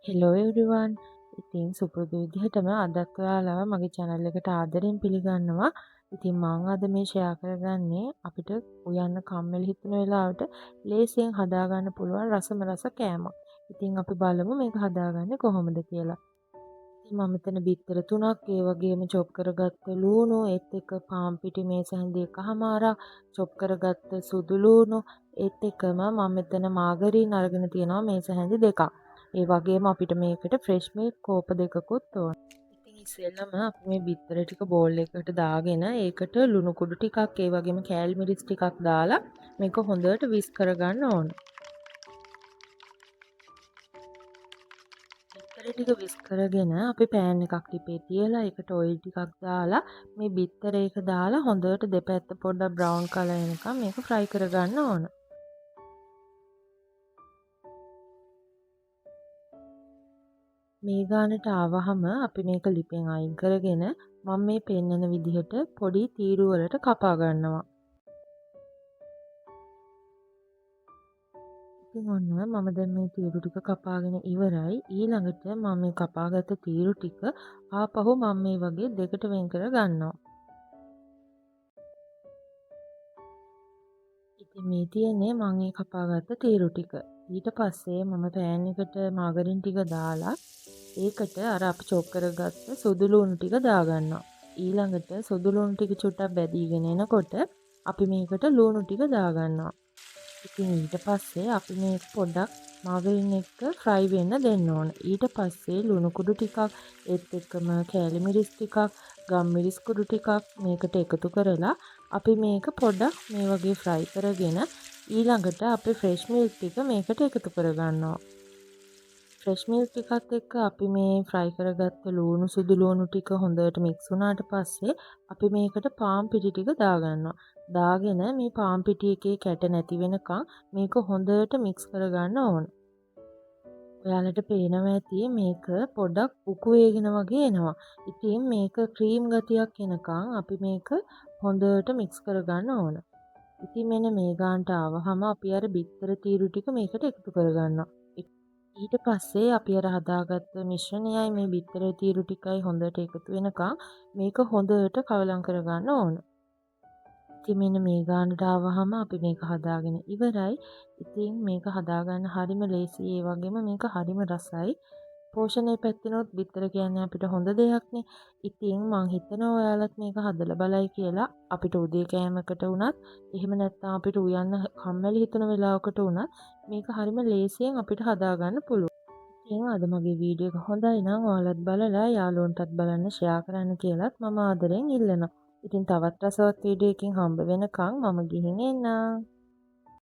Hello everyone. ඉතින් සුපුරුදු විදිහටම අදත් ඔයාලව මගේ channel එකට ආදරෙන් පිළිගන්නවා. ඉතින් මම අද මේ share කරගන්නේ අපිට උයන්න කම්මැලි හිතෙන වෙලාවට ලේසියෙන් හදාගන්න පුළුවන් රසම රස කෑමක්. ඉතින් අපි බලමු මේක හදාගන්නේ කොහොමද කියලා. ඉතින් මම මෙතන බිත්තර 3ක් ඒ වගේම chop කරගත්ත ලූණු ඒත් එක්ක පාන් පිටි මේස හැඳි එකහමාරක් chop කරගත්ත සුදු ලූණු ඒත් එක්කම මම මෙතන මාගරීන් අරගෙන තියෙනවා මේස හැඳි දෙකක්. ඒ වගේම අපිට මේකට ෆ්‍රෙෂ් මිල්ක් කෝප දෙකකුත් ඕන. ඉතින් ඉස්සෙල්ලම අපි මේ බිත්තර ටික බෝල් එකකට දාගෙන ඒකට ලුණු කුඩු ටිකක් ඒ වගේම කෑලි මිරිස් ටිකක් දාලා මේක හොඳට විස් කරගන්න ඕන. බිත්තර ටික විස් කරගෙන අපි පෑන් එකක් ලිපේ තියලා ඒකට ඔයිල් ටිකක් දාලා මේ බිත්තර එක දාලා හොඳට දෙපැත්ත පොඩ්ඩක් බ්‍රවුන් කලර් එනකම් මේක ෆ්‍රයි කරගන්න ඕන. මේ ගානට ආවහම අපි මේක ලිපෙන් අයින් කරගෙන මම මේ පෙන්නන විදිහට පොඩි තීරු වලට කපා ගන්නවා. ඉතින් ඔන්න මම දැන් මේ තීරු ටික කපාගෙන ඉවරයි. ඊළඟට මම මේ කපාගත්ත තීරු ටික ආපහු මම මේ වගේ දෙකට වෙන් කර ගන්නවා. ඉතින් මේ තියෙන්නේ මම මේ කපාගත්ත තීරු ටික. ඊට පස්සේ මම පෑන් එකට මාගරින් ටික දාලා ඒකට අර අපි චොප් කරගත්ත සුදු ලුණු ටික දාගන්නවා. ඊළඟට සුදු ලුණු ටික චුට්ටක් බැදීගෙන එනකොට අපි මේකට ලුණු ටික දාගන්නවා. ඉතින් ඊට පස්සේ අපි මේක පොඩ්ඩක් මාගරින් එක්ක ෆ්‍රයි වෙන්න දෙන්න ඕන. ඊට පස්සේ ලුණු කුඩු ටිකක් ඒත් එක්කම කෑලි මිරිස් ටිකක් ගම් මිරිස් කුඩු ටිකක් මේකට එකතු කරලා අපි මේක පොඩ්ඩක් මේ වගේ ෆ්‍රයි කරගෙන ඊළඟට අපි ෆ්‍රෙෂ් මිල්ක් ටික මේකට එකතු කරගන්නවා. ෆ්‍රෙෂ් මිල්ක් ටිකත් එක්ක අපි මේ ෆ්‍රයි කරගත්ත ලුණු සුදු ලුණු ටික හොඳට මික්ස් වුණාට පස්සේ අපි මේකට පාන් පිටි ටික දාගන්නවා. දාගෙන මේ පාන් පිටි එකේ කැට නැති වෙනකන් මේක හොඳට මික්ස් කරගන්න ඕන. ඔයාලට පේනවා ඇති මේක පොඩ්ඩක් උකු වේගෙන වගේ එනවා. ඉතින් මේක ක්‍රීම් ගතියක් එනකන් අපි මේක හොඳට මික්ස් කරගන්න ඕන. ඉතින් මෙන්න මේ ගානට ආවහම අපි අර බිත්තර තීරු ටික මේකට එකතු කරගන්නවා. ඊට පස්සේ අපි අර හදාගත්ත මිශ්‍රණයයි මේ බිත්තර තීරු ටිකයි හොඳට එකතු වෙනකන් මේක හොඳට කවලම් කරගන්න ඕන. ඉතින් මෙන්න මේ ගානට ආවහම අපි මේක හදාගෙන ඉවරයි. ඉතින් මේක හදාගන්න හරිම ලේසි. ඒ වගේම මේක හරිම රසයි. පෝෂණය පැත්තෙනොත් බිත්තර කියන්නේ අපිට හොඳ දෙයක්නේ. ඉතින් මං හිතනවා ඔයාලත් මේක හදලා බලයි කියලා. අපිට උදේ කෑමකට වුණත් එහෙම නැත්නම් අපිට උයන්න කම්මැලි හිතෙන වෙලාවකට වුණත් මේක හරිම ලේසියෙන් අපිට හදාගන්න පුළුවන්. ඉතින් අද මගේ වීඩියෝ එක හොඳයි නම් ඔයාලත් බලලා යාළුවන්ටත් බලන්න ෂෙයා කරන්න කියලාත් මම ආදරෙන් ඉල්ලනවා. ඉතින් තවත් රසවත් වීඩියෝ එකකින් හම්බ වෙනකන් මම ගිහින් එන්නම්.